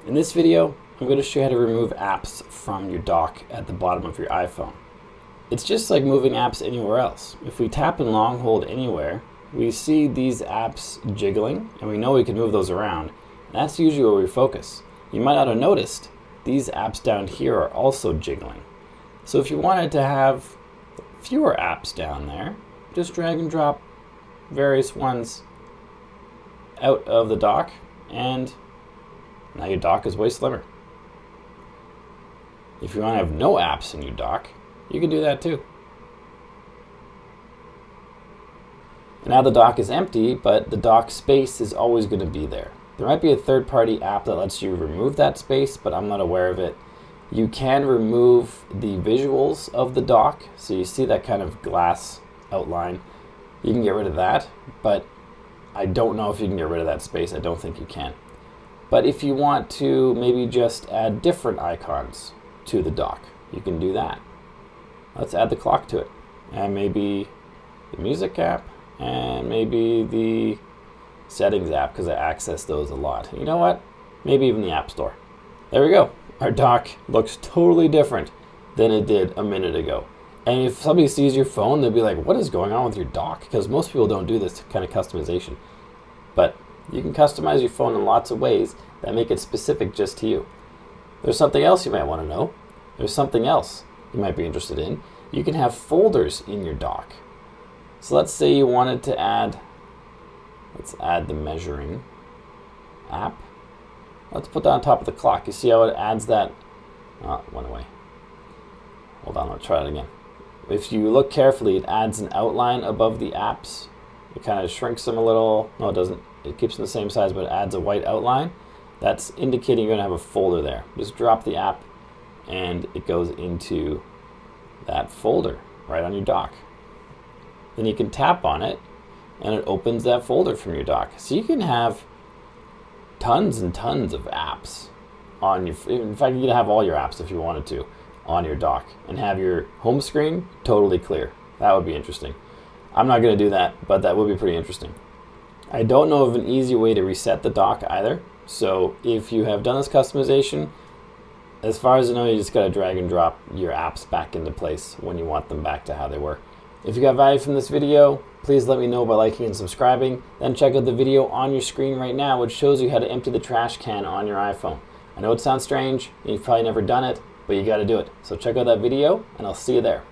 In this video, I'm going to show you how to remove apps from your dock at the bottom of your iPhone. It's just like moving apps anywhere else. If we tap and long hold anywhere, we see these apps jiggling, and we know we can move those around. That's usually where we focus. You might not have noticed these apps down here are also jiggling. So if you wanted to have fewer apps down there, just drag and drop various ones out of the dock, and now your dock is way slimmer. If you want to have no apps in your dock, you can do that too. And now the dock is empty, but the dock space is always going to be there. There might be a third-party app that lets you remove that space, but I'm not aware of it. You can remove the visuals of the dock, so you see that kind of glass outline. You can get rid of that, but I don't know if you can get rid of that space. I don't think you can. But if you want to maybe just add different icons to the dock, you can do that. Let's add the clock to it, and maybe the music app, and maybe the settings app, because I access those a lot. You know what? Maybe even the App Store. There we go. Our dock looks totally different than it did a minute ago. And if somebody sees your phone, they'll be like, what is going on with your dock? Because most people don't do this kind of customization. But you can customize your phone in lots of ways that make it specific just to you. There's something else you might want to know. There's something else you might be interested in. You can have folders in your dock. So let's say you wanted to add, let's add the measuring app. Let's put that on top of the clock. You see how it adds that? Oh, it went away. Hold on, let's try it again. If you look carefully, it adds an outline above the apps. It kind of shrinks them a little. No, it doesn't. It keeps them the same size, but it adds a white outline. That's indicating you're going to have a folder there. Just drop the app, and it goes into that folder right on your dock. Then you can tap on it, and it opens that folder from your dock. So you can have tons and tons of apps on your. In fact, you can have all your apps if you wanted to on your dock, and have your home screen totally clear. That would be interesting. I'm not going to do that, but that would be pretty interesting. I don't know of an easy way to reset the dock either. So if you have done this customization, as far as I know, you just got to drag and drop your apps back into place when you want them back to how they were. If you got value from this video, please let me know by liking and subscribing. Then check out the video on your screen right now, which shows you how to empty the trash can on your iPhone. I know it sounds strange, and you've probably never done it, but you got to do it. So check out that video, and I'll see you there.